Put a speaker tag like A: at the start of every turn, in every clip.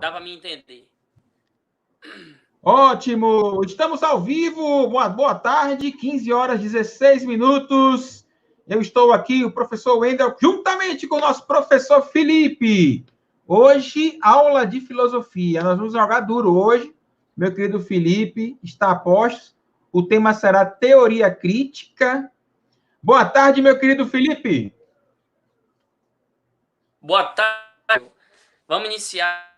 A: Dá para me entender.
B: Ótimo! Estamos ao vivo. Boa tarde, 15 horas 16 minutos. Eu estou aqui, o professor Wendel, juntamente com o nosso professor Felipe. Hoje, aula de filosofia. Nós vamos jogar duro hoje. Meu querido Felipe está a postos. O tema será teoria crítica. Boa tarde, meu querido Felipe.
A: Boa tarde. Vamos iniciar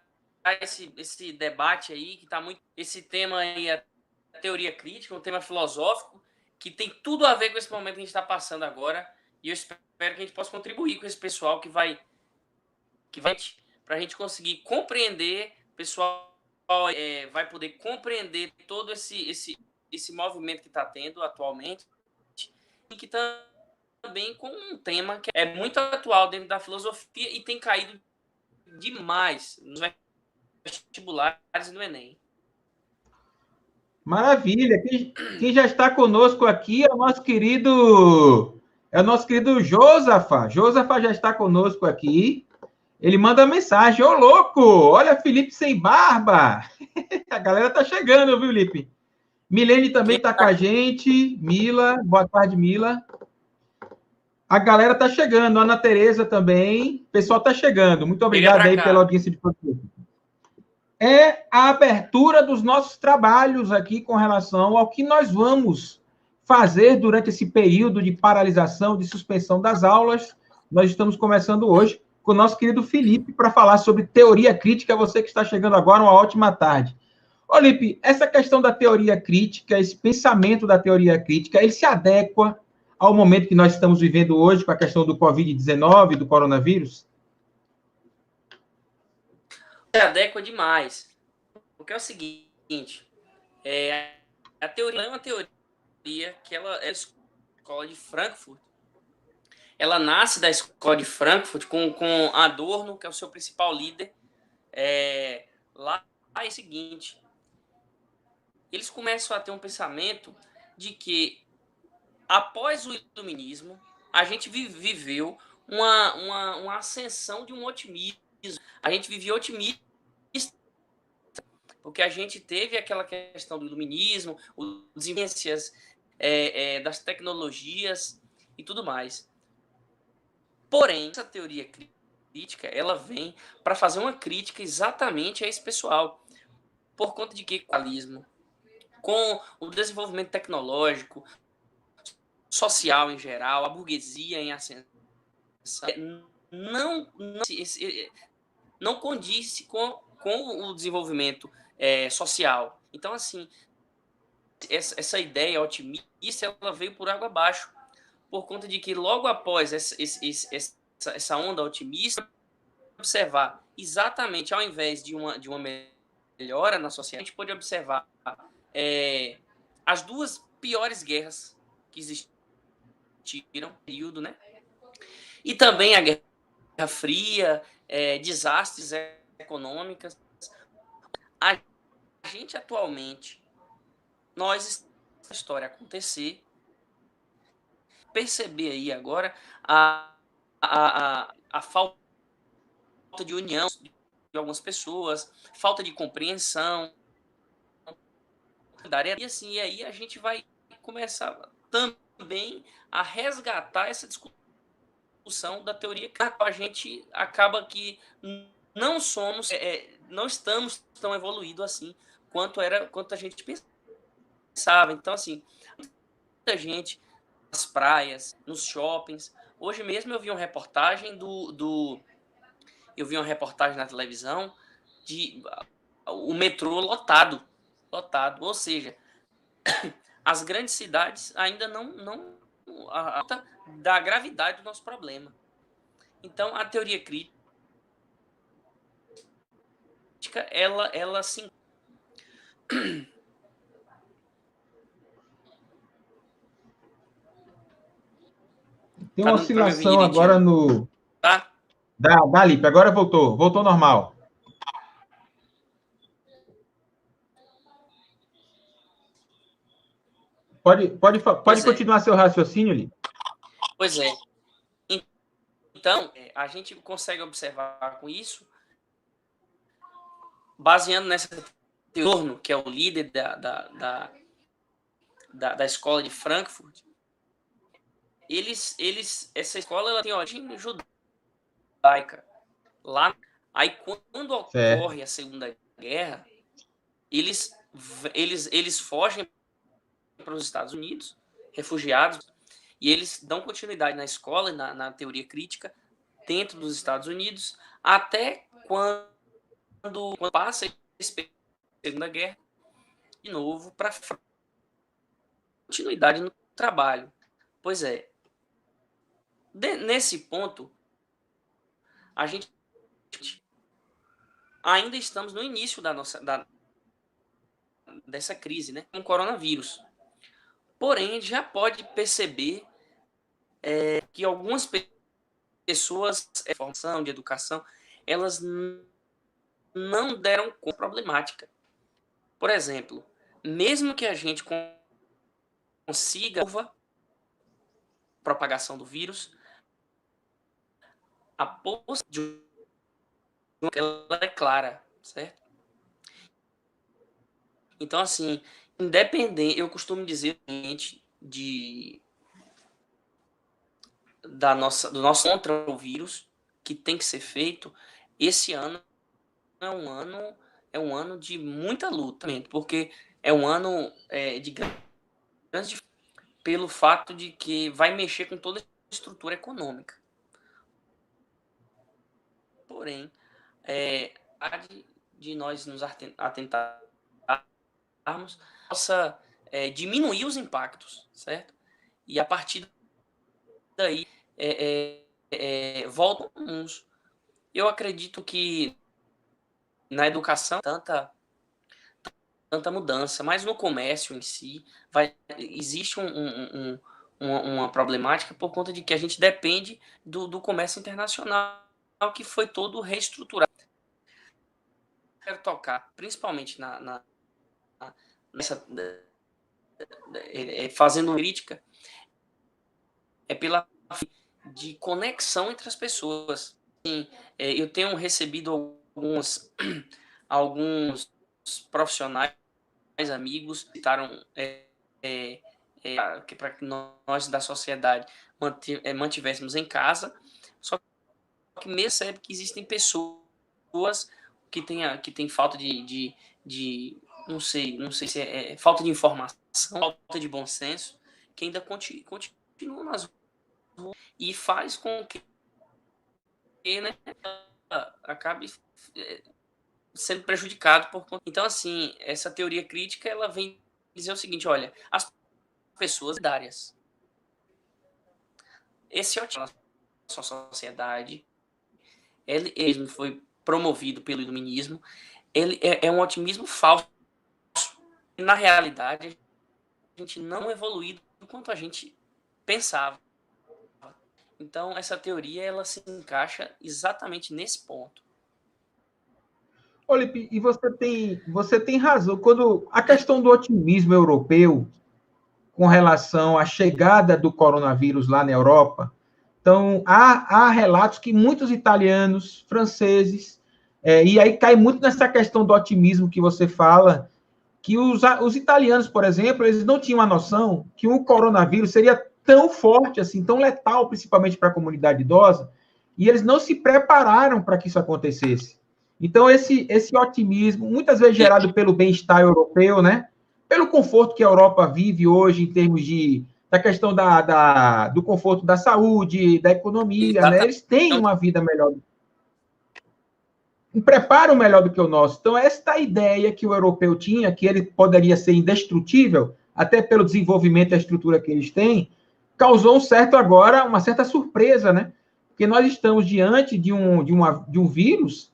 A: esse debate aí, que está muito... Esse tema aí é teoria crítica, um tema filosófico, que tem tudo a ver com esse momento que a gente está passando agora, e eu espero que a gente possa contribuir com esse pessoal que vai para a gente conseguir compreender, o pessoal vai poder compreender todo esse movimento que está tendo atualmente, e que também com um tema que é muito atual dentro da filosofia e tem caído demais nos vestibulares e no Enem.
B: Maravilha. Quem já está conosco aqui é o nosso querido Josafa. Josafa já está conosco aqui. Ele manda mensagem: ô louco, olha Felipe sem barba. A galera tá chegando, viu, Felipe? Milene também está com a gente. Mila, boa tarde, Mila. A galera tá chegando, a Ana Tereza também. O pessoal tá chegando. Muito obrigado aí pela audiência de vocês. É a abertura dos nossos trabalhos aqui com relação ao que nós vamos fazer durante esse período de paralisação, de suspensão das aulas. Nós estamos começando hoje com o nosso querido Felipe para falar sobre teoria crítica. Você que está chegando agora, uma ótima tarde. Ô, Felipe, essa questão da teoria crítica, esse pensamento da teoria crítica, ele se adequa ao momento que nós estamos vivendo hoje com a questão do Covid-19, do coronavírus?
A: Se adequa demais. Porque é o seguinte, a teoria é uma teoria que ela é a escola de Frankfurt. Ela nasce da escola de Frankfurt com Adorno, que é o seu principal líder. Lá é o seguinte, eles começam a ter um pensamento de que após o iluminismo, a gente viveu uma ascensão de um otimismo. A gente vivia otimista porque a gente teve aquela questão do iluminismo, as ciências, das tecnologias e tudo mais. Porém, essa teoria crítica, ela vem para fazer uma crítica exatamente a esse pessoal. Por conta de que o capitalismo, com o desenvolvimento tecnológico, social em geral, a burguesia em ascensão, não condiz com o desenvolvimento social. Então, assim, essa ideia otimista, ela veio por água abaixo, por conta de que logo após essa onda otimista, observar exatamente, ao invés de uma melhora na sociedade, a gente pode observar as duas piores guerras que existiram no período, né? E também a Guerra Fria, desastres econômicos. A gente atualmente, nós a história acontecer, perceber aí agora a falta de união de algumas pessoas, falta de compreensão, e assim, e aí a gente vai começar também a resgatar essa discussão da teoria. A gente acaba que não estamos tão evoluídos assim quanto a gente pensava. Então, assim, muita gente nas praias, nos shoppings. Hoje mesmo eu vi uma reportagem eu vi uma reportagem na televisão de o metrô lotado, ou seja, as grandes cidades ainda não da gravidade do nosso problema. Então, a teoria crítica, ela sim.
B: Tem uma oscilação agora no...
A: Tá?
B: Dá, Lipe, agora voltou normal. Pode continuar seu raciocínio, Lipe.
A: Pois é. Então, a gente consegue observar com isso baseando nessa teoria, que é o líder da escola de Frankfurt, essa escola ela tem origem judaica. Lá, aí quando ocorre a Segunda Guerra, eles fogem para os Estados Unidos, refugiados, e eles dão continuidade na escola e na teoria crítica dentro dos Estados Unidos, até quando passa a Segunda Guerra, de novo, para continuidade no trabalho. Pois é, nesse ponto, a gente ainda estamos no início dessa crise, né, com o coronavírus. Porém, a gente já pode perceber que algumas pessoas de formação, de educação, elas não deram conta problemática. Por exemplo, mesmo que a gente consiga a propagação do vírus, a possibilidade ela é clara, certo? Então, assim, independente, eu costumo dizer do nosso contra o vírus que tem que ser feito. Esse ano é um ano de muita luta, porque é um ano de grandes pelo fato de que vai mexer com toda a estrutura econômica. Porém, de nós nos atentarmos, possa diminuir os impactos, certo? E a partir daí voltam uns. Eu acredito que na educação tanta mudança, mas no comércio em si existe uma problemática por conta de que a gente depende do comércio internacional, que foi todo reestruturado. Quero tocar principalmente nessa fazendo crítica pela de conexão entre as pessoas. Sim, eu tenho recebido alguns profissionais, amigos, citaram que para que nós da sociedade mantivéssemos em casa, só que mesmo percebe que existem pessoas que têm falta de não sei se é falta de informação, falta de bom senso, que ainda continuam nas ruas e faz com que, né, acabe sendo prejudicado por conta. Então, assim, essa teoria crítica ela vem dizer o seguinte: olha, as pessoas solidárias, esse otimismo da sociedade, ele mesmo foi promovido pelo iluminismo, ele é um otimismo falso. E, na realidade, a gente não evoluiu quanto a gente pensava. Então, essa teoria ela se encaixa exatamente nesse ponto.
B: Olipe, e você tem razão. Quando a questão do otimismo europeu com relação à chegada do coronavírus lá na Europa, então há relatos que muitos italianos, franceses, e aí cai muito nessa questão do otimismo que você fala, que os italianos, por exemplo, eles não tinham a noção que o coronavírus seria tão forte assim, tão letal, principalmente para a comunidade idosa, e eles não se prepararam para que isso acontecesse. Então, esse otimismo, muitas vezes gerado pelo bem-estar europeu, né? Pelo conforto que a Europa vive hoje, em termos da questão do conforto da saúde, da economia, né? Eles têm uma vida melhor, um preparo melhor do que o nosso. Então, esta ideia que o europeu tinha, que ele poderia ser indestrutível, até pelo desenvolvimento da estrutura que eles têm, causou uma certa surpresa, né? Porque nós estamos diante de um vírus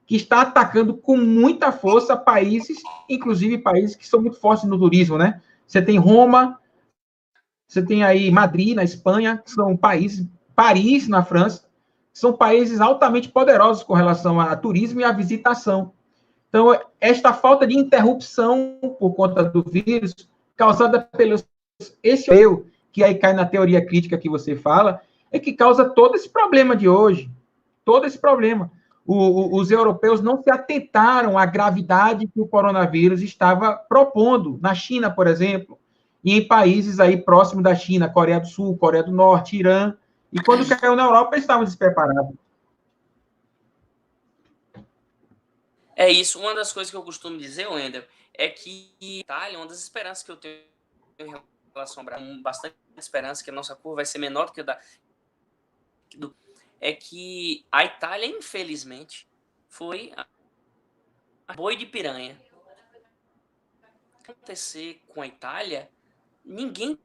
B: que está atacando com muita força países, inclusive países que são muito fortes no turismo, né? Você tem Roma, você tem aí Madrid, na Espanha, que são países, Paris, na França, são países altamente poderosos com relação a turismo e a visitação. Então, esta falta de interrupção por conta do vírus, causada pelo esse eu, que aí cai na teoria crítica que você fala, é que causa todo esse problema de hoje. Todo esse problema. os europeus não se atentaram à gravidade que o coronavírus estava propondo na China, por exemplo, e em países aí próximos da China, Coreia do Sul, Coreia do Norte, Irã. E quando caiu na Europa, eles estavam despreparados.
A: É isso. Uma das coisas que eu costumo dizer, Wendel, é que Itália, uma das esperanças que eu tenho em relação ao Brasil, bastante esperança que a nossa curva vai ser menor do que a da... é que a Itália, infelizmente, foi a boi de piranha. O que acontecer com a Itália, ninguém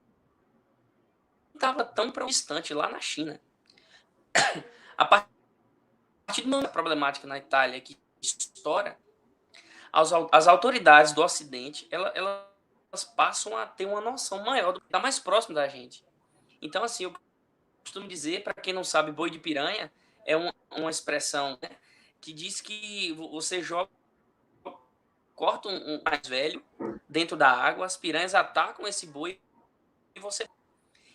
A: estava tão distante lá na China. A partir do momento da problemática na Itália que estoura, as autoridades do Ocidente, elas passam a ter uma noção maior do que está mais próximo da gente. Então, assim, eu costumo dizer, para quem não sabe, boi de piranha é uma expressão, né, que diz que você corta um mais velho dentro da água, as piranhas atacam esse boi e você...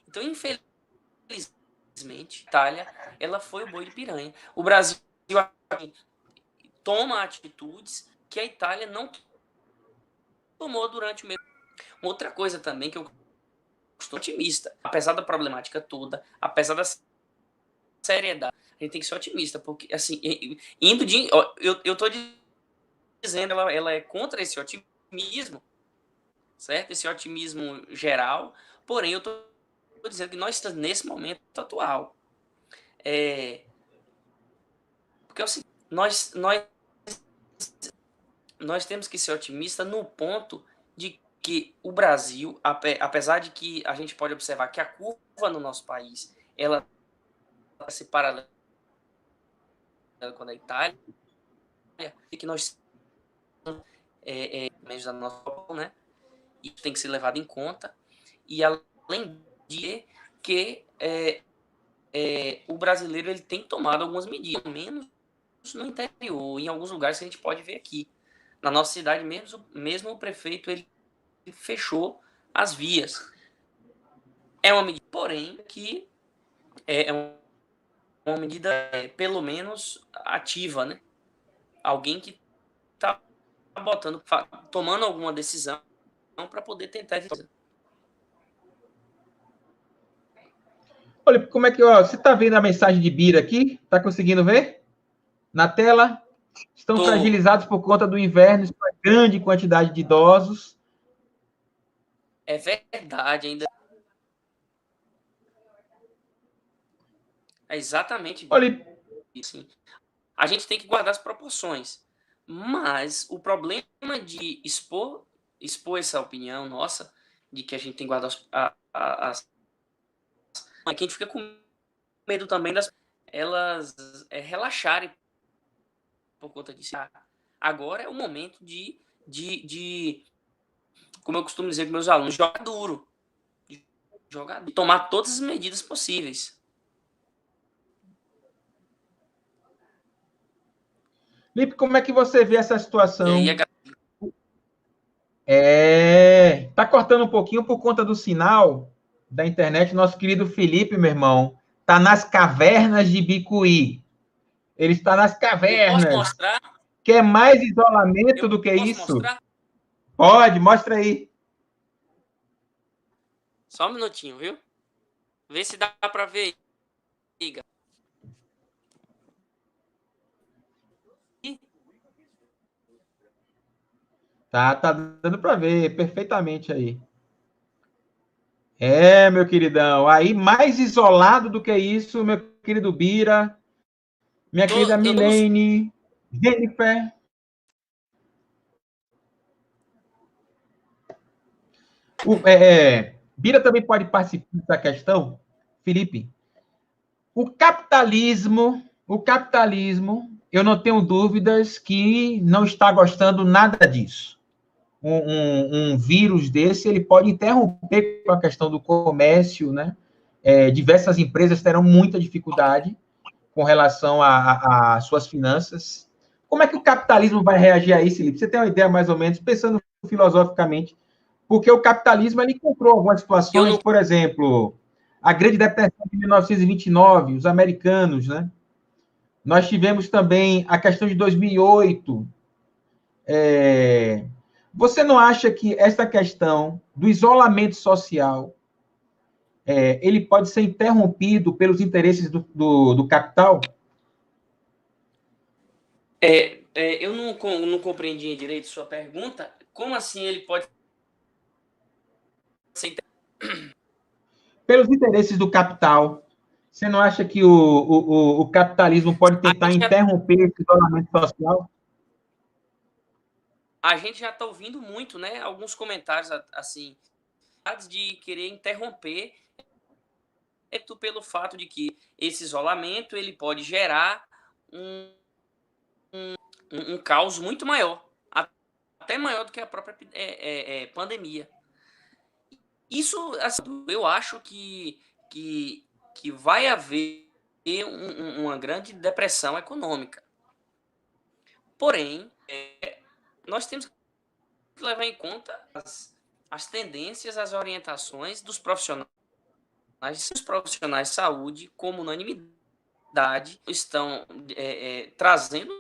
A: Então, infelizmente, a Itália, ela foi o boi de piranha. O Brasil toma atitudes que a Itália não tomou durante o mesmo. Outra coisa também que eu estou otimista, apesar da problemática toda, apesar da seriedade, a gente tem que ser otimista, porque assim, indo de, eu tô dizendo, ela é contra esse otimismo, certo? Esse otimismo geral, porém eu tô dizendo que nós estamos nesse momento atual, porque é o seguinte, nós temos que ser otimistas no ponto de que o Brasil, apesar de que a gente pode observar que a curva no nosso país, ela se paralela com a da Itália, e que nós menos da nossa, né? Isso tem que ser levado em conta. E além de que o brasileiro ele tem tomado algumas medidas, menos no interior, em alguns lugares que a gente pode ver aqui. Na nossa cidade mesmo o prefeito ele fechou as vias. É uma medida, porém, que é uma medida pelo menos ativa, né? Alguém que está tomando alguma decisão para poder tentar evitar.
B: Olha, como é que você está vendo a mensagem de Bira aqui? Está conseguindo ver? Na tela? Estão fragilizados por conta do inverno, uma grande quantidade de idosos.
A: É verdade, ainda. É exatamente isso. A gente tem que guardar as proporções. Mas o problema de expor essa opinião nossa, de que a gente tem que guardar as é que a gente fica com medo também das elas relaxarem por conta disso. Agora é o momento de como eu costumo dizer com meus alunos, jogar duro. De tomar todas as medidas possíveis.
B: Lipe, como é que você vê essa situação?
A: E aí,
B: tá cortando um pouquinho por conta do sinal da internet. Nosso querido Felipe, meu irmão, tá nas cavernas de Bicuí. Ele está nas cavernas.
A: Posso mostrar?
B: Quer mais isolamento do que isso? Mostrar? Pode, mostra aí.
A: Só um minutinho, viu? Vê se dá para ver. Liga.
B: Tá dando para ver perfeitamente aí. Meu queridão. Aí, mais isolado do que isso, meu querido Bira, minha querida Milene, Jennifer. Bira também pode participar dessa questão, Felipe. O capitalismo, eu não tenho dúvidas que não está gostando nada disso. Um vírus desse, ele pode interromper a questão do comércio, né? Diversas empresas terão muita dificuldade com relação às suas finanças. Como é que o capitalismo vai reagir a isso, Felipe? Você tem uma ideia, mais ou menos, pensando filosoficamente, porque o capitalismo ele encontrou algumas situações, por exemplo, a Grande Depressão de 1929, os americanos, né? Nós tivemos também a questão de 2008. Você não acha que essa questão do isolamento social ele pode ser interrompido pelos interesses do capital?
A: Eu não compreendi direito sua pergunta. Como assim ele pode ser
B: Pelos interesses do capital. Você não acha que o capitalismo pode tentar interromper esse isolamento social?
A: A gente já está ouvindo muito, né? Alguns comentários assim, de querer interromper pelo fato de que esse isolamento ele pode gerar um caos muito maior, até maior do que a própria pandemia. Isso, assim, eu acho que vai haver uma grande depressão econômica. Porém, nós temos que levar em conta as tendências, as orientações dos profissionais de saúde, como unanimidade, estão trazendo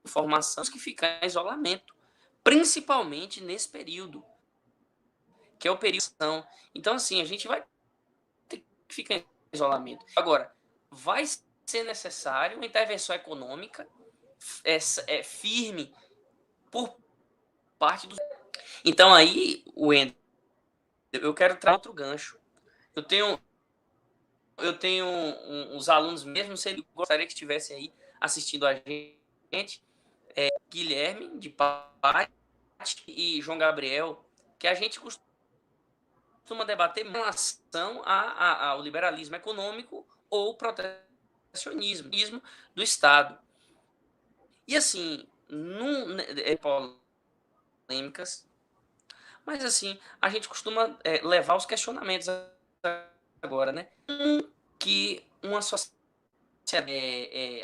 A: informações que ficam em isolamento, principalmente nesse período, que é o período. Então, assim, a gente vai ter que ficar em isolamento. Agora, vai ser necessário uma intervenção econômica firme por parte do. Então, aí, Wendel, eu quero trazer outro gancho. Eu tenho uns alunos mesmo, se ele gostaria que estivessem aí assistindo a gente, Guilherme, de Pati, e João Gabriel, que a gente costuma debater em relação ao liberalismo econômico ou protecionismo do Estado. E assim, polêmicas, mas assim, a gente costuma levar os questionamentos agora, né? Que uma sociedade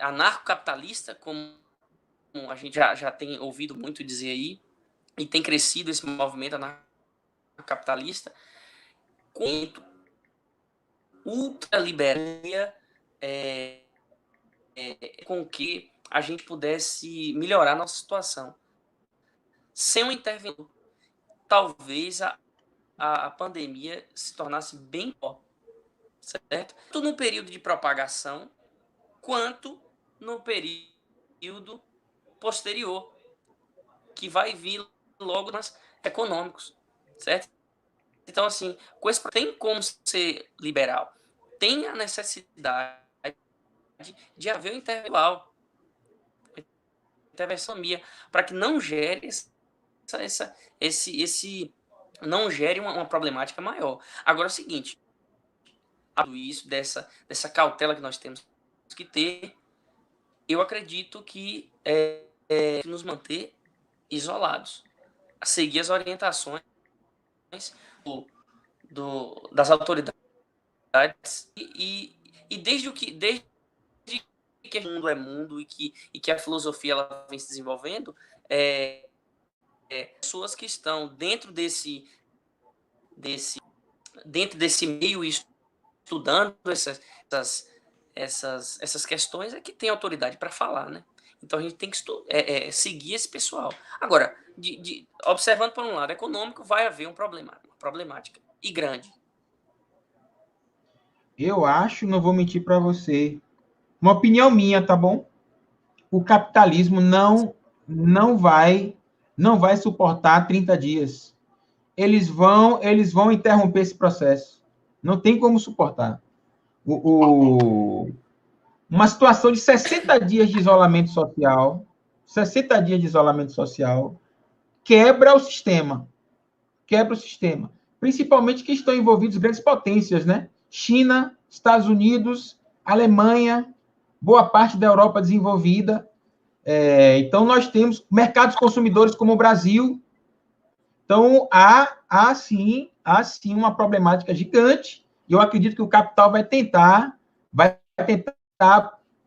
A: anarcocapitalista, como a gente já tem ouvido muito dizer aí, e tem crescido esse movimento anarcocapitalista, com ultraliberania, com que a gente pudesse melhorar a nossa situação. Sem um interventor, talvez a pandemia se tornasse bem pior, certo? Tanto no período de propagação, quanto no período posterior, que vai vir logo nas econômicos, certo? Então, assim, tem como ser liberal. Tem a necessidade de haver um intervenção minha, para que não gere não gere uma problemática maior. Agora é o seguinte, isso dessa cautela que nós temos que ter, eu acredito que nos manter isolados, a seguir as orientações das autoridades e desde que o mundo é mundo e que a filosofia ela vem se desenvolvendo, pessoas que estão dentro desse meio estudando essas questões que tem autoridade para falar, né? Então a gente tem que seguir esse pessoal. Agora, observando por um lado econômico, vai haver uma problemática e grande.
B: Eu acho, não vou mentir para você, uma opinião minha, tá bom? O capitalismo não vai suportar 30 dias. Eles vão interromper esse processo. Não tem como suportar. Uma situação de 60 dias de isolamento social, 60 dias de isolamento social, quebra o sistema. Quebra o sistema. Principalmente que estão envolvidos grandes potências, né? China, Estados Unidos, Alemanha, boa parte da Europa desenvolvida. Então, nós temos mercados consumidores como o Brasil. Então, há sim uma problemática gigante. E eu acredito que o capital vai tentar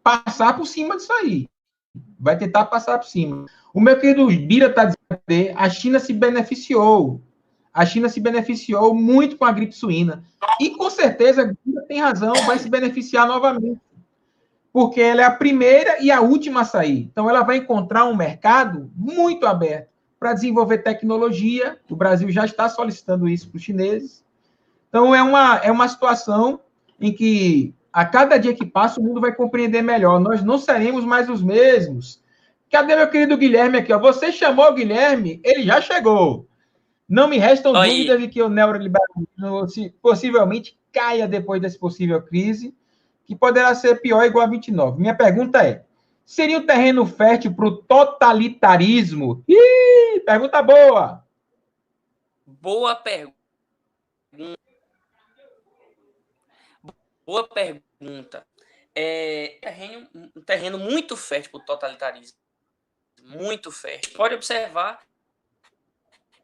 B: passar por cima disso aí. Vai tentar passar por cima. O meu querido Bira está dizendo que a China se beneficiou. A China se beneficiou muito com a gripe suína. E, com certeza, a Bira tem razão, vai se beneficiar novamente. porque ela é a primeira e a última a sair. Então, ela vai encontrar um mercado muito aberto para desenvolver tecnologia. O Brasil já está solicitando isso para os chineses. Então, é uma situação em que, a cada dia que passa, o mundo vai compreender melhor. Nós não seremos mais os mesmos. Cadê meu querido Guilherme aqui? Ó? Você chamou o Guilherme, ele já chegou. Não me restam dúvidas de que o neoliberalismo possivelmente caia depois dessa possível crise, que poderá ser pior igual a 29. Minha pergunta é, seria um terreno fértil para o totalitarismo? Ih, pergunta boa!
A: Boa pergunta. Boa pergunta. É um terreno muito fértil para o totalitarismo. Muito fértil. Pode observar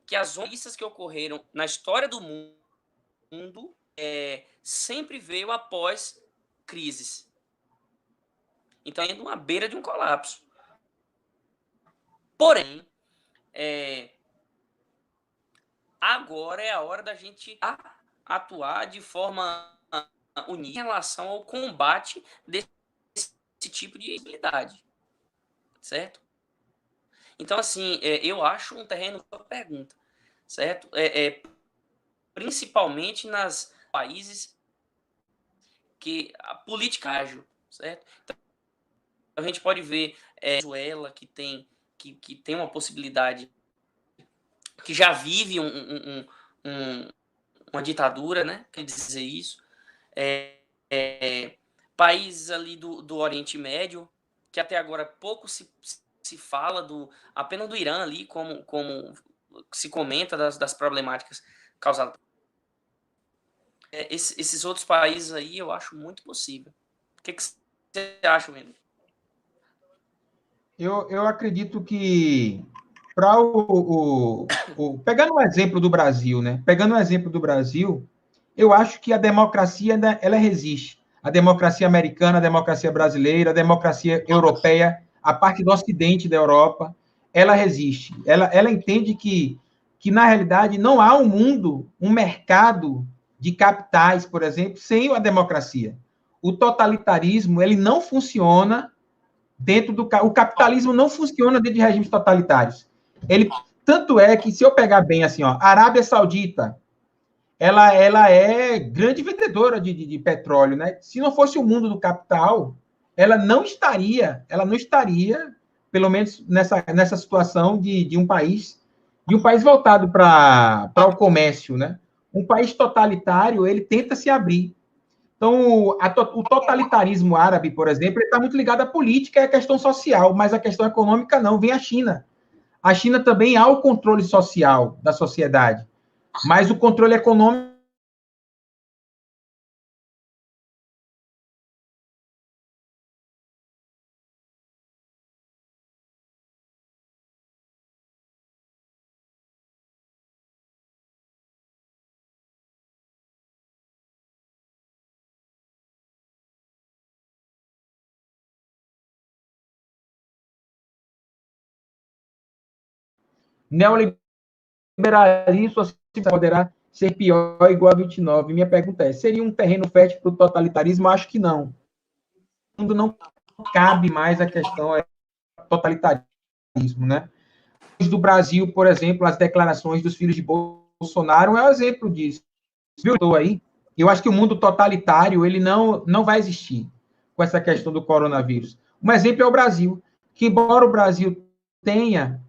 A: que as ondas que ocorreram na história do mundo sempre veio após crises. Então, indo à beira de um colapso. Porém, agora é a hora da gente atuar de forma unida em relação ao combate desse tipo de habilidade. Certo? Então, assim, eu acho um terreno para pergunta. Certo? Principalmente nas países que a política é ágil. Certo? Então, a gente pode ver Venezuela, que tem uma possibilidade, que já vive uma ditadura, né? Quer dizer isso. Países ali do Oriente Médio, que até agora pouco se fala apenas do Irã ali, como se comenta das problemáticas causadas. Esses outros países aí eu acho muito possível. O que você acha, Wendel?
B: Eu acredito que para pegando um exemplo do Brasil, né? Pegando um exemplo do Brasil, eu acho que a democracia ela resiste. A democracia americana, a democracia brasileira, a democracia europeia, a parte do Ocidente da Europa, ela resiste. Ela entende que na realidade não há um mundo, um mercado de capitais, por exemplo, sem a democracia. O totalitarismo ele não funciona o capitalismo não funciona dentro de regimes totalitários. Tanto é que, se eu pegar bem assim, ó, a Arábia Saudita, ela é grande vendedora de petróleo, né? Se não fosse o mundo do capital, ela não estaria, pelo menos nessa situação de um país voltado para o comércio, né? Um país totalitário, ele tenta se abrir. Então, o totalitarismo árabe, por exemplo, está muito ligado à política e à questão social, mas a questão econômica não, vem a China. A China também há o controle social da sociedade, mas o controle econômico neoliberalismo poderá ser pior ou igual a 29. Minha pergunta é, seria um terreno fértil para o totalitarismo? Acho que não. O mundo não cabe mais a questão totalitarismo, né? Do Brasil, por exemplo, as declarações dos filhos de Bolsonaro é um exemplo disso. Viu aí? Eu acho que o mundo totalitário ele não vai existir com essa questão do coronavírus. Um exemplo é o Brasil, que embora o Brasil tenha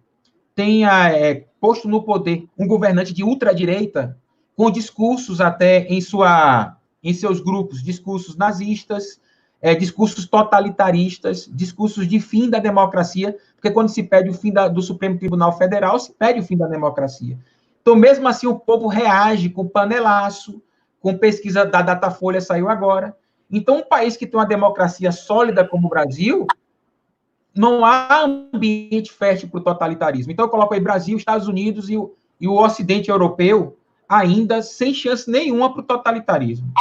B: posto no poder um governante de ultradireita, com discursos até em seus grupos, discursos nazistas, discursos totalitaristas, discursos de fim da democracia, porque quando se pede o fim do Supremo Tribunal Federal, se pede o fim da democracia. Então, mesmo assim, o povo reage com panelaço, com pesquisa da Datafolha, saiu agora. Então, um país que tem uma democracia sólida como o Brasil, não há ambiente fértil para o totalitarismo. Então, eu coloco aí Brasil, Estados Unidos e o Ocidente europeu ainda sem chance nenhuma para o totalitarismo.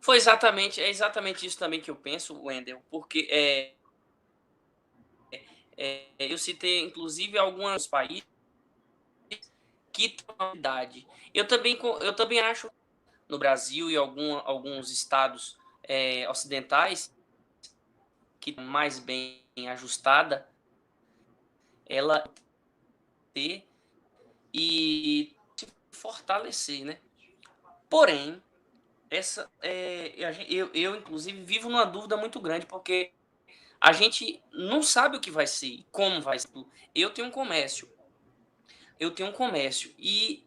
A: É exatamente isso também que eu penso, Wendel, porque eu citei, inclusive, alguns países que têm uma idade. Eu também acho no Brasil e alguns estados ocidentais, que mais bem ajustada, ela ter e se fortalecer, né? Porém, eu, inclusive, vivo numa dúvida muito grande, porque a gente não sabe o que vai ser, como vai ser. Eu tenho um comércio, e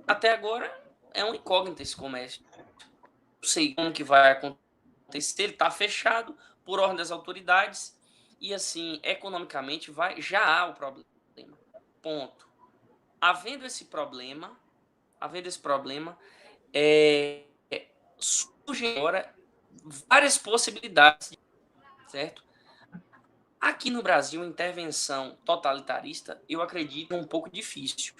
A: até agora é um incógnito esse comércio. Não sei como que vai acontecer, ele está fechado por ordem das autoridades, e assim, economicamente, já há o problema. Ponto. Havendo esse problema, surgem agora várias possibilidades, certo? Aqui no Brasil, a intervenção totalitarista, eu acredito, é um pouco difícil.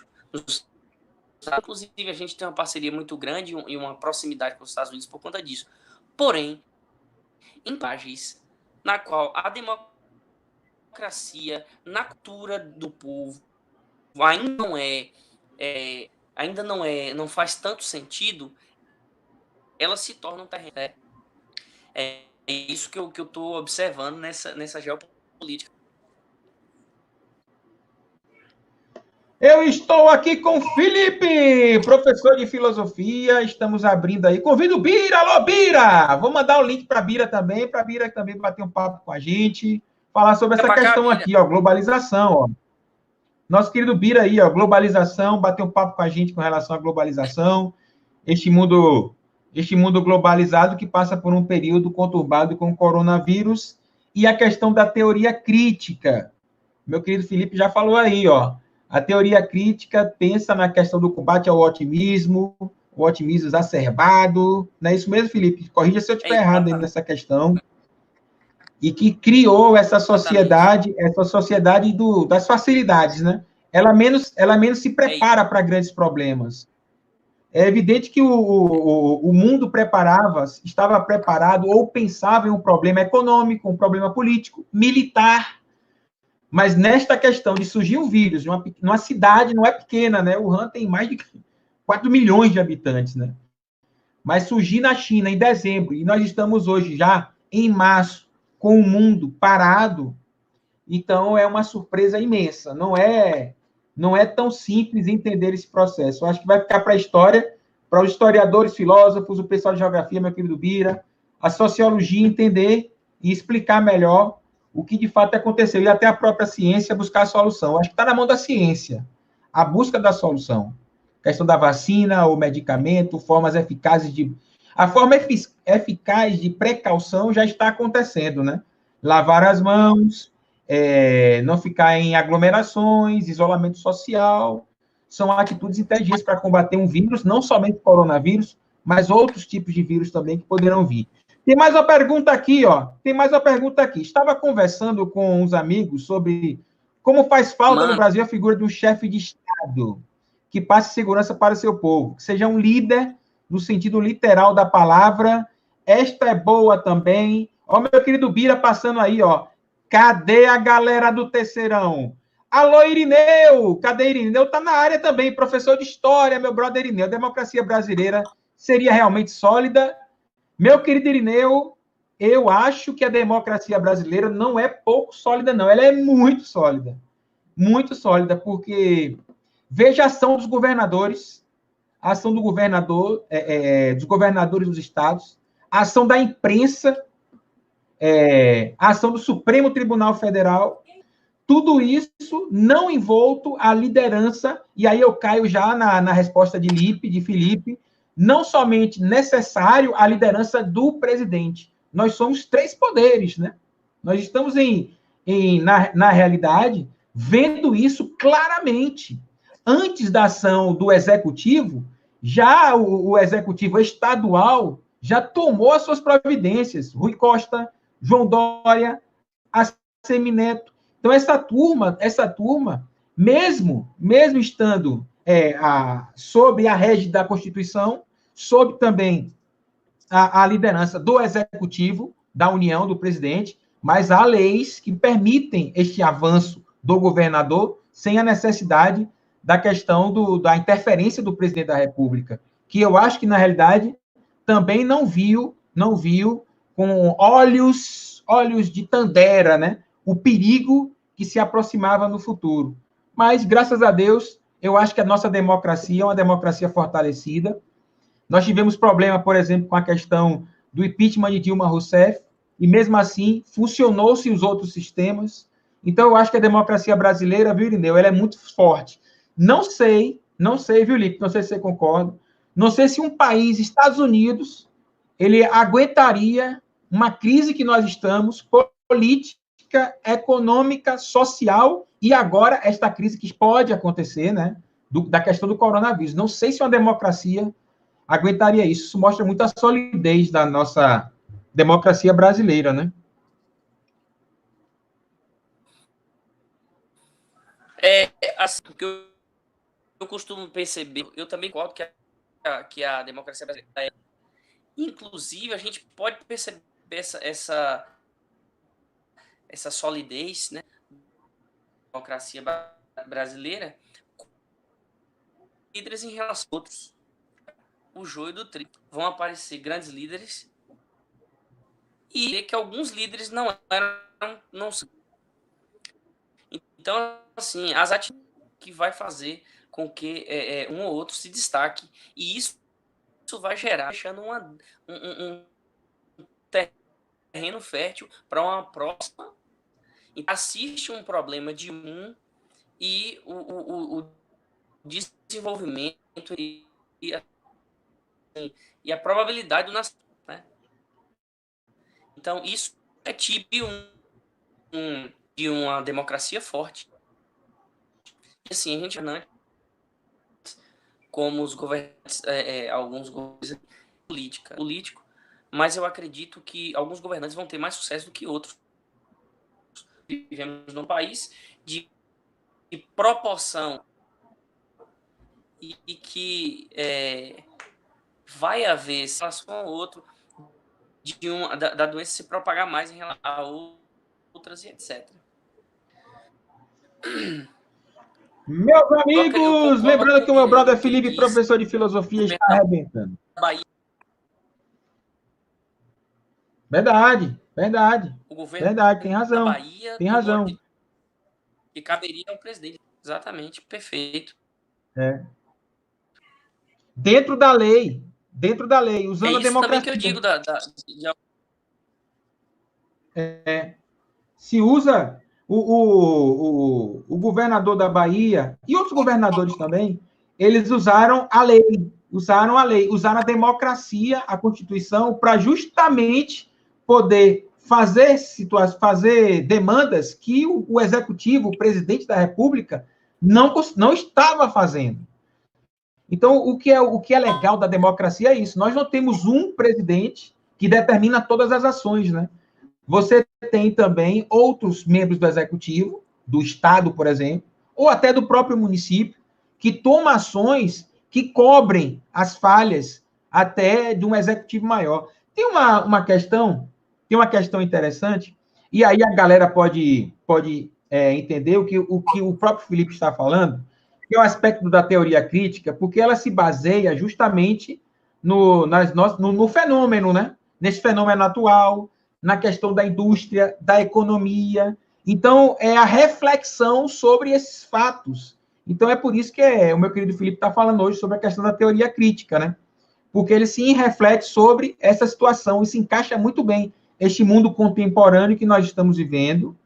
A: Inclusive, a gente tem uma parceria muito grande e uma proximidade com os Estados Unidos por conta disso. Porém, em países na qual a democracia, na cultura do povo, não faz tanto sentido, ela se torna um terreno. É isso que eu estou observando nessa geopolítica.
B: Eu estou aqui com Felipe, professor de filosofia. Estamos abrindo aí. Convido o Bira, alô Bira! Vou mandar o link para Bira também, bater um papo com a gente, falar sobre essa questão aqui, ó, globalização, ó. Nosso querido Bira aí, ó, globalização, bater um papo com a gente com relação à globalização, este mundo globalizado que passa por um período conturbado com o coronavírus e a questão da teoria crítica. Meu querido Felipe já falou aí, ó. A teoria crítica pensa na questão do combate ao otimismo, o otimismo exacerbado. Não é isso mesmo, Felipe? Corrija se eu estiver errado aí nessa questão. E que criou essa sociedade das facilidades, né? Ela menos se prepara para grandes problemas. É evidente que o mundo estava preparado ou pensava em um problema econômico, um problema político, militar. Mas nesta questão de surgir um vírus numa cidade, não é pequena, né? Wuhan tem mais de 4 milhões de habitantes, né? Mas surgir na China em dezembro, e nós estamos hoje já em março, com o mundo parado, então é uma surpresa imensa. Não é tão simples entender esse processo. Eu acho que vai ficar para a história, para os historiadores, filósofos, o pessoal de geografia, meu querido Bira, a sociologia entender e explicar melhor o que de fato aconteceu, e até a própria ciência buscar a solução. Acho que está na mão da ciência, a busca da solução. A questão da vacina, o medicamento, formas eficazes de... A forma eficaz de precaução já está acontecendo, né? Lavar as mãos, não ficar em aglomerações, isolamento social, são atitudes inteligentes para combater um vírus, não somente o coronavírus, mas outros tipos de vírus também que poderão vir. Tem mais uma pergunta aqui, ó. Estava conversando com uns amigos sobre como faz falta no Brasil a figura de um chefe de Estado que passe segurança para o seu povo, que seja um líder no sentido literal da palavra. Esta é boa também. Ó, meu querido Bira passando aí, ó. Cadê a galera do Terceirão? Alô, Irineu! Cadê Irineu? Tá na área também, professor de história, meu brother Irineu. A democracia brasileira seria realmente sólida? Meu querido Irineu, eu acho que a democracia brasileira não é pouco sólida, não. Ela é muito sólida. Muito sólida, porque veja a ação dos governadores, a ação do governador, dos governadores dos estados, a ação da imprensa, a ação do Supremo Tribunal Federal, tudo isso não envolto à liderança, e aí eu caio já na resposta de Felipe, não somente necessário a liderança do presidente. Nós somos 3 poderes, né? Nós estamos, na realidade, vendo isso claramente. Antes da ação do executivo, já o executivo estadual já tomou as suas providências. Rui Costa, João Dória, Assemineto. Então, essa turma, mesmo estando sob a régide da Constituição, sob também a liderança do Executivo, da União, do presidente, mas há leis que permitem este avanço do governador sem a necessidade da questão da interferência do presidente da República, que eu acho que, na realidade, também não viu com olhos de Tandera, né, o perigo que se aproximava no futuro. Mas, graças a Deus, eu acho que a nossa democracia é uma democracia fortalecida. Nós tivemos problema, por exemplo, com a questão do impeachment de Dilma Rousseff, e mesmo assim funcionou-se os outros sistemas. Então, eu acho que a democracia brasileira, viu, Irineu, ela é muito forte. Não sei, viu, Lipe, não sei se você concorda, não sei se um país, Estados Unidos, ele aguentaria uma crise que nós estamos, política, econômica, social, e agora esta crise que pode acontecer, né, da questão do coronavírus. Não sei se uma democracia aguentaria isso. Isso mostra muito a solidez da nossa democracia brasileira, né?
A: Assim, porque eu costumo perceber, eu também concordo que a democracia brasileira é. Inclusive, a gente pode perceber essa solidez, né, da democracia brasileira, líderes em relação a outros. O joio do trigo. Vão aparecer grandes líderes e que alguns líderes não são. Então, assim, as atitudes que vai fazer com que um ou outro se destaque, e isso vai gerar, deixando um terreno fértil para uma próxima. Assiste um problema de um e o desenvolvimento e a probabilidade do nascimento, né? Então, isso é tipo de uma democracia forte. E assim, a gente não, como os governantes, alguns governantes político, mas eu acredito que alguns governantes vão ter mais sucesso do que outros. Vivemos num país de proporção e que vai haver relação ao outro da doença se propagar mais em relação a outras e etc.
B: Meus amigos, lembrando que o meu brother Felipe,
A: disse,
B: professor de filosofia, está arrebentando.
A: Bahia,
B: Verdade, verdade.
A: o governo
B: Verdade, tem
A: da
B: razão.
A: Bahia
B: Tem razão.
A: que caberia ao presidente. Exatamente, perfeito.
B: É. Dentro da lei, usando a democracia. É isso também
A: que eu digo
B: se usa o governador da Bahia e outros governadores também, eles usaram a lei, usaram a democracia, a Constituição, para justamente poder fazer demandas que o executivo, o presidente da República, não estava fazendo. Então, o que é legal da democracia é isso. Nós não temos um presidente que determina todas as ações, né? Você tem também outros membros do executivo, do Estado, por exemplo, ou até do próprio município, que tomam ações que cobrem as falhas até de um executivo maior. Tem uma questão interessante, e aí a galera pode entender o que o próprio Felipe está falando, que é o aspecto da teoria crítica, porque ela se baseia justamente no fenômeno, né? Nesse fenômeno atual, na questão da indústria, da economia. Então, é a reflexão sobre esses fatos. Então, é por isso que o meu querido Felipe está falando hoje sobre a questão da teoria crítica, né? Porque ele sim reflete sobre essa situação e se encaixa muito bem este mundo contemporâneo que nós estamos vivendo,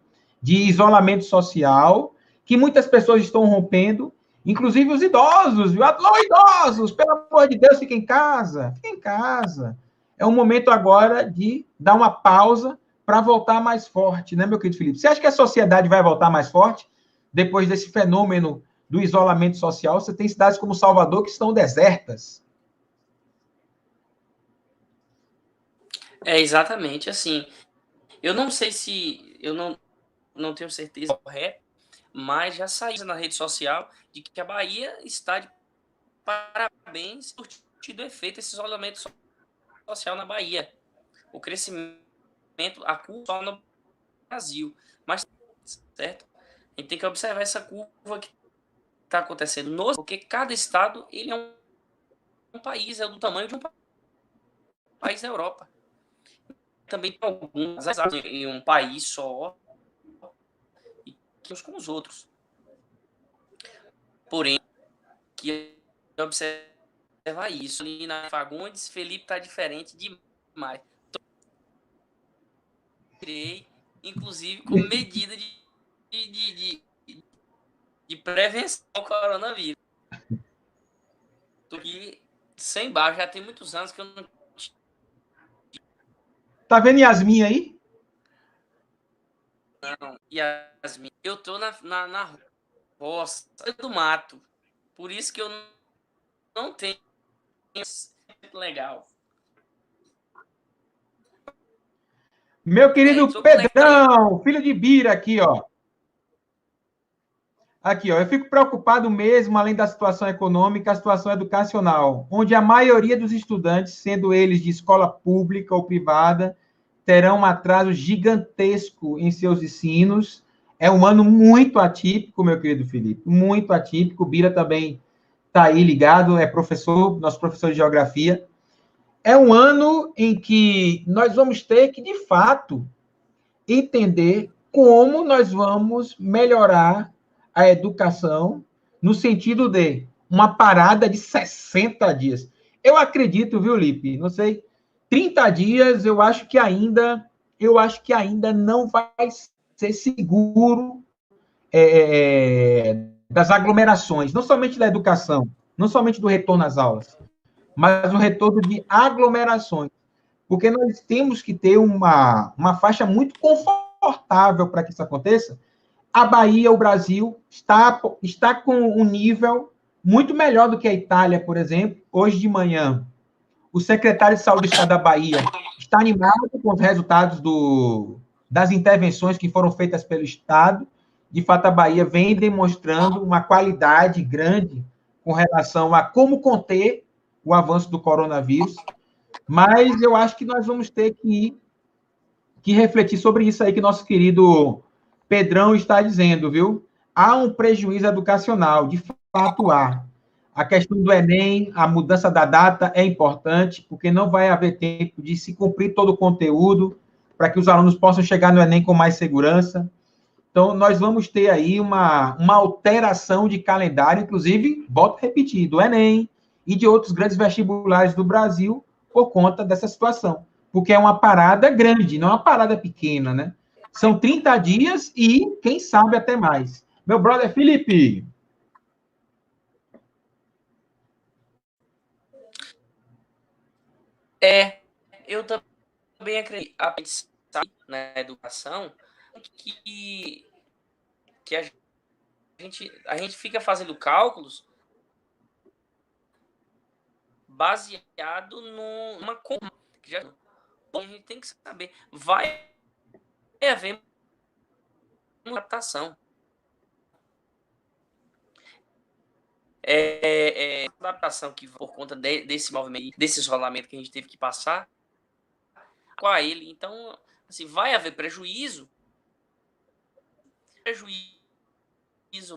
B: de isolamento social, que muitas pessoas estão rompendo, inclusive os idosos, viu? Alô, idosos, pelo amor de Deus, fiquem em casa, fiquem em casa. É um momento agora de dar uma pausa para voltar mais forte, né, meu querido Felipe? Você acha que a sociedade vai voltar mais forte depois desse fenômeno do isolamento social? Você tem cidades como Salvador que estão desertas.
A: Exatamente, assim, eu não sei se, eu não tenho certeza correta, mas já saiu na rede social de que a Bahia está de parabéns por tido efeito esse isolamento social na Bahia. O crescimento, a curva só no Brasil, mas certo? A gente tem que observar essa curva que está acontecendo porque cada estado ele é um país, é do tamanho de um país da Europa. Também tem alguns em um país só, e que uns com os outros. Porém, que observar isso ali na Fagundes, Felipe tá diferente demais. Tirei, inclusive, como medida de prevenção ao coronavírus. Tô aqui sem barro, já tem muitos anos que eu não.
B: Tá vendo Yasmin aí?
A: Não, Yasmin, eu tô na roça do mato. Por isso que eu não tenho legal.
B: Meu querido Pedrão, filho de Bira aqui, ó. Aqui, ó, eu fico preocupado mesmo, além da situação econômica, a situação educacional, onde a maioria dos estudantes, sendo eles de escola pública ou privada, terão um atraso gigantesco em seus ensinos. É um ano muito atípico, meu querido Felipe, muito atípico. O Bira também está aí ligado, é professor, nosso professor de geografia. É um ano em que nós vamos ter que, de fato, entender como nós vamos melhorar a educação no sentido de uma parada de 60 dias. Eu acredito, viu, Lipe? Não sei, 30 dias eu acho que ainda não vai ser seguro das aglomerações, não somente da educação, não somente do retorno às aulas, mas o retorno de aglomerações, porque nós temos que ter uma faixa muito confortável para que isso aconteça. A Bahia, o Brasil, está com um nível muito melhor do que a Itália, por exemplo. Hoje de manhã, o secretário de Saúde do Estado da Bahia está animado com os resultados das intervenções que foram feitas pelo Estado. De fato, a Bahia vem demonstrando uma qualidade grande com relação a como conter o avanço do coronavírus. Mas eu acho que nós vamos ter que refletir sobre isso aí que nosso querido Pedrão está dizendo, viu? Há um prejuízo educacional, de fato há. A questão do Enem, a mudança da data é importante, porque não vai haver tempo de se cumprir todo o conteúdo, para que os alunos possam chegar no Enem com mais segurança. Então, nós vamos ter aí uma alteração de calendário, inclusive, volto a repetir, do Enem e de outros grandes vestibulares do Brasil, por conta dessa situação. Porque é uma parada grande, não é uma parada pequena, né? São 30 dias e, quem sabe, até mais. Meu brother Felipe.
A: Eu também acredito na educação que a gente fica fazendo cálculos baseado numa conta. A gente tem que saber, vai haver uma adaptação. Adaptação que, por conta desse movimento, desse isolamento que a gente teve que passar com ele. Então, assim, vai haver prejuízo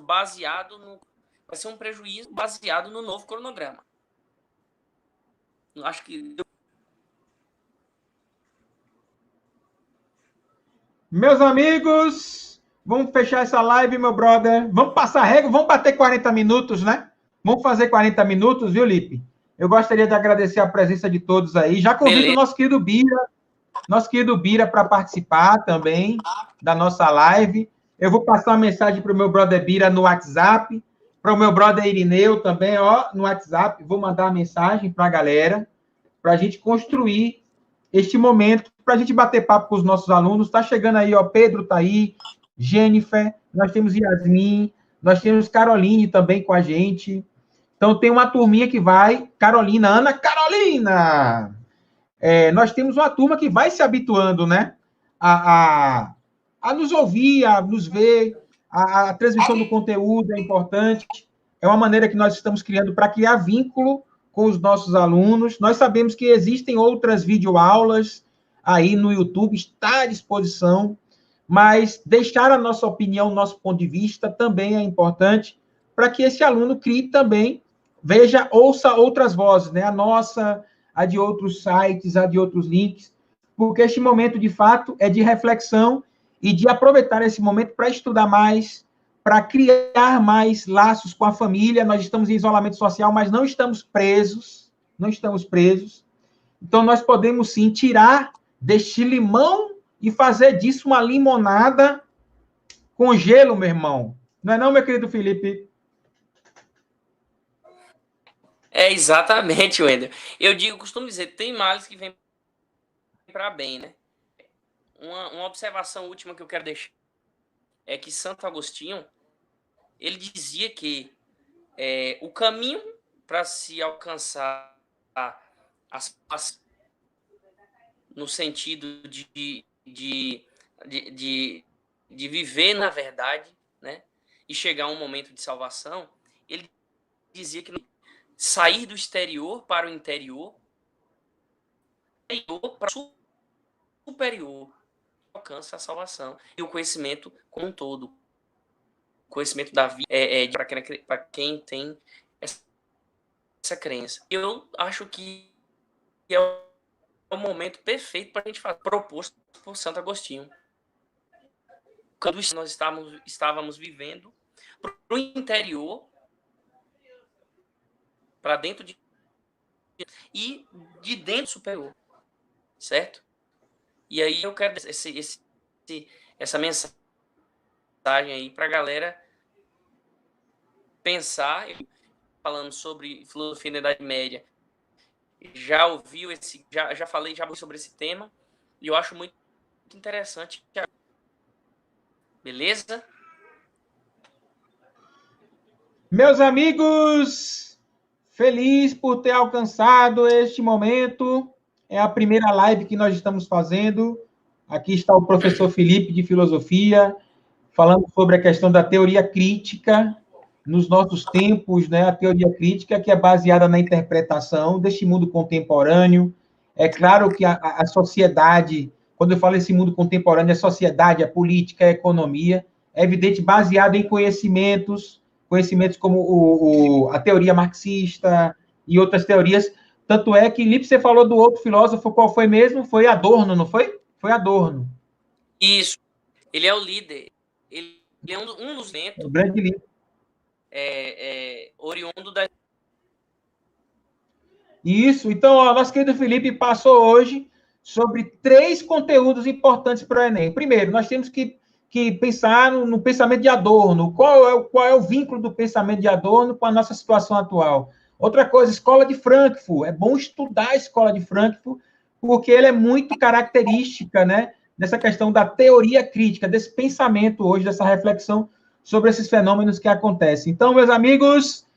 A: baseado no... Vai ser um prejuízo baseado no novo cronograma. Acho que...
B: Meus amigos, vamos fechar essa live, meu brother. Vamos passar a regra, vamos bater 40 minutos, né? Vamos fazer 40 minutos, viu, Lipe? Eu gostaria de agradecer a presença de todos aí. Já convido o nosso querido Bira para participar também da nossa live. Eu vou passar uma mensagem para o meu brother Bira no WhatsApp, para o meu brother Irineu também, ó, no WhatsApp. Vou mandar uma mensagem para a galera, para a gente construir este momento, para a gente bater papo com os nossos alunos. Está chegando aí, ó, Pedro está aí, Jennifer, nós temos Yasmin, nós temos Caroline também com a gente. Então, tem uma turminha que vai, Carolina, Ana Carolina! Nós temos uma turma que vai se habituando, né? A nos ouvir, a nos ver, a transmissão do conteúdo é importante. É uma maneira que nós estamos criando para criar vínculo com os nossos alunos. Nós sabemos que existem outras videoaulas aí no YouTube, está à disposição, mas deixar a nossa opinião, nosso ponto de vista também é importante para que esse aluno crie também, veja, ouça outras vozes, né? A nossa, a de outros sites, a de outros links, porque este momento, de fato, é de reflexão e de aproveitar esse momento para estudar mais, para criar mais laços com a família. Nós estamos em isolamento social, mas não estamos presos, não estamos presos. Então, nós podemos, sim, tirar deste limão e fazer disso uma limonada com gelo, meu irmão. Não é não, meu querido Felipe?
A: É exatamente, Wender. Costumo dizer, tem males que vêm para bem, né? Uma observação última que eu quero deixar é que Santo Agostinho, ele dizia que o caminho para se alcançar as no sentido de viver na verdade, né, e chegar a um momento de salvação, ele dizia que sair do exterior para o interior, para o superior, alcança a salvação e o conhecimento como um todo, o conhecimento da vida para quem tem essa crença. Eu acho que é o momento perfeito para a gente fazer, proposto por Santo Agostinho. Quando nós estávamos vivendo para o interior, para dentro e de dentro superior, certo? E aí eu quero essa mensagem aí para a galera pensar, falando sobre filosofia da Idade Média. Já ouviu já falei sobre esse tema e eu acho muito interessante. Beleza?
B: Meus amigos, feliz por ter alcançado este momento. É a primeira live que nós estamos fazendo. Aqui está o professor Felipe de Filosofia, falando sobre a questão da teoria crítica nos nossos tempos, né? A teoria crítica que é baseada na interpretação deste mundo contemporâneo. É claro que a sociedade, quando eu falo esse mundo contemporâneo, é sociedade, é política, é economia, é evidente, baseado em conhecimentos como a teoria marxista e outras teorias. Tanto é que, Lipe, você falou do outro filósofo, qual foi mesmo? Foi Adorno, não foi? Foi Adorno.
A: Isso. Ele é o líder. Ele é um dos ventos.
B: O grande líder.
A: Oriundo da...
B: Isso. Então, o nosso querido Felipe passou hoje sobre 3 conteúdos importantes para o Enem. Primeiro, nós temos que pensar no pensamento de Adorno. Qual é o vínculo do pensamento de Adorno com a nossa situação atual? Outra coisa, escola de Frankfurt. É bom estudar a escola de Frankfurt, porque ele é muito característica, né, dessa questão da teoria crítica, desse pensamento hoje, dessa reflexão sobre esses fenômenos que acontecem. Então, meus amigos,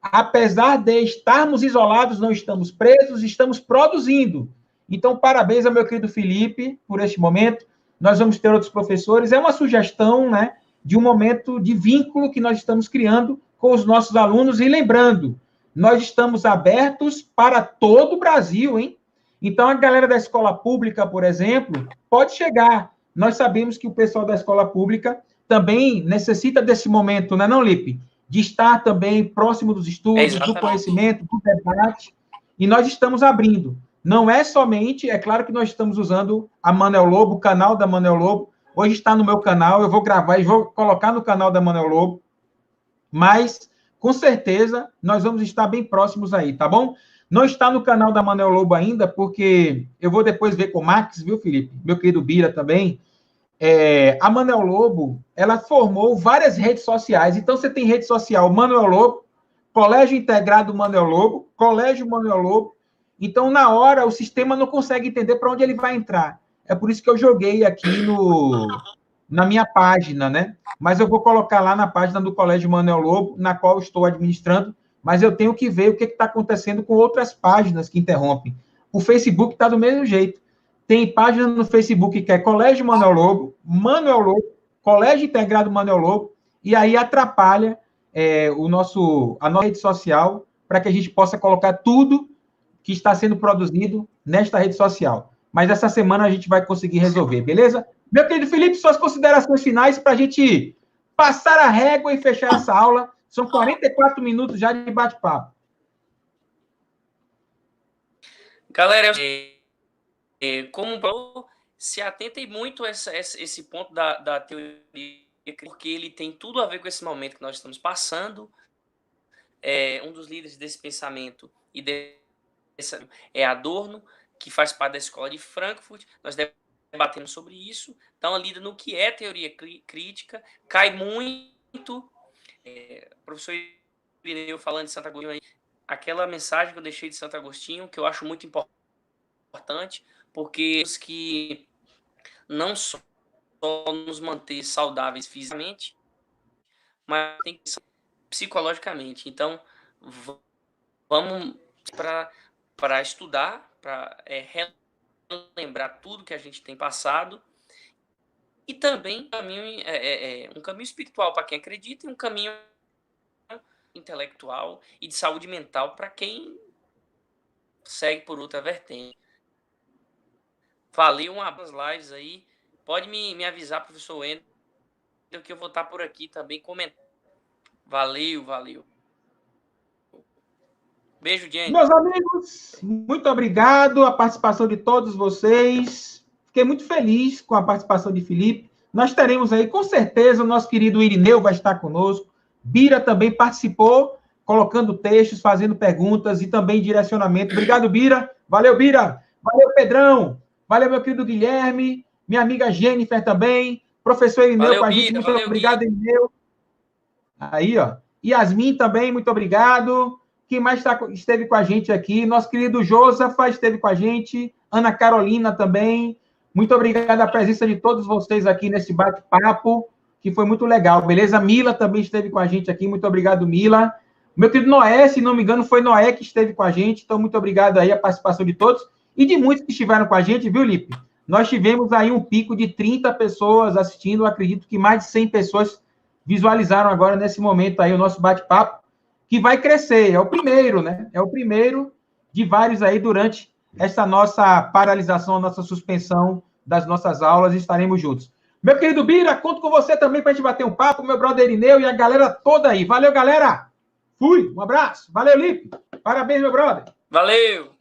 B: apesar de estarmos isolados, não estamos presos, estamos produzindo. Então, parabéns ao meu querido Felipe por este momento. Nós vamos ter outros professores. É uma sugestão, né, de um momento de vínculo que nós estamos criando com os nossos alunos. E lembrando, nós estamos abertos para todo o Brasil, hein? Então, a galera da escola pública, por exemplo, pode chegar. Nós sabemos que o pessoal da escola pública também necessita desse momento, não é não, Lipe? De estar também próximo dos estudos, do conhecimento, do debate. E nós estamos abrindo. Não é somente, é claro que nós estamos usando a Manuel Lobo, o canal da Manuel Lobo. Hoje está no meu canal, eu vou gravar e vou colocar no canal da Manuel Lobo. Mas, com certeza, nós vamos estar bem próximos aí, tá bom? Não está no canal da Manuel Lobo ainda, porque eu vou depois ver com o Max, viu, Felipe? Meu querido Bira também. A Manuel Lobo, ela formou várias redes sociais. Então, você tem rede social Manuel Lobo, Colégio Integrado Manuel Lobo, Colégio Manuel Lobo. Então, na hora, o sistema não consegue entender para onde ele vai entrar. É por isso que eu joguei aqui na minha página, né? Mas eu vou colocar lá na página do Colégio Manuel Lobo, na qual estou administrando, mas eu tenho que ver o que está acontecendo com outras páginas que interrompem. O Facebook está do mesmo jeito. Tem página no Facebook que é Colégio Manuel Lobo, Colégio Integrado Manuel Lobo, e aí atrapalha a nossa rede social para que a gente possa colocar tudo que está sendo produzido nesta rede social. Mas essa semana a gente vai conseguir resolver, beleza? Meu querido Felipe, suas considerações finais para a gente passar a régua e fechar essa aula. São 44 minutos já de bate-papo.
A: Galera, como se atentem muito a esse ponto da teoria, porque ele tem tudo a ver com esse momento que nós estamos passando. Um dos líderes desse pensamento é Adorno, que faz parte da escola de Frankfurt. Nós debatemos sobre isso. Então, a lida no que é teoria crítica, cai muito. Professor Irineu falando de Santo Agostinho, aquela mensagem que eu deixei de Santo Agostinho, que eu acho muito importante, porque os que não só nos manter saudáveis fisicamente, mas tem que ser psicologicamente. Então, vamos para estudar, para relembrar tudo que a gente tem passado, e também um caminho espiritual para quem acredita e um caminho intelectual e de saúde mental para quem segue por outra vertente. Falei umas lives aí. Pode me avisar, professor Wendel, que eu vou estar por aqui também comentando. Valeu. Beijo, gente.
B: Meus amigos, muito obrigado a participação de todos vocês. Fiquei muito feliz com a participação de Felipe. Nós teremos aí, com certeza, o nosso querido Irineu vai estar conosco. Bira também participou, colocando textos, fazendo perguntas e também direcionamento. Obrigado, Bira. Valeu, Bira. Valeu, Pedrão. Valeu, meu querido Guilherme. Minha amiga Jennifer também. Professor Irineu
A: valeu,
B: com a gente.
A: Bira,
B: muito obrigado, Irineu. Aí, ó. Yasmin também, muito obrigado. Quem mais esteve com a gente aqui? Nosso querido Josafa esteve com a gente. Ana Carolina também. Muito obrigado a presença de todos vocês aqui nesse bate-papo, que foi muito legal, beleza? Mila também esteve com a gente aqui. Muito obrigado, Mila. Meu querido Noé, se não me engano, foi Noé que esteve com a gente. Então, muito obrigado aí a participação de todos e de muitos que estiveram com a gente, viu, Lipe? Nós tivemos aí um pico de 30 pessoas assistindo. Eu acredito que mais de 100 pessoas visualizaram agora, nesse momento aí, o nosso bate-papo, que vai crescer. É o primeiro, né? É o primeiro de vários aí durante essa nossa paralisação, nossa suspensão das nossas aulas. Estaremos juntos. Meu querido Bira, conto com você também para a gente bater um papo, meu brother Irineu e a galera toda aí. Valeu, galera! Fui, um abraço. Valeu, Lipe. Parabéns, meu brother.
A: Valeu.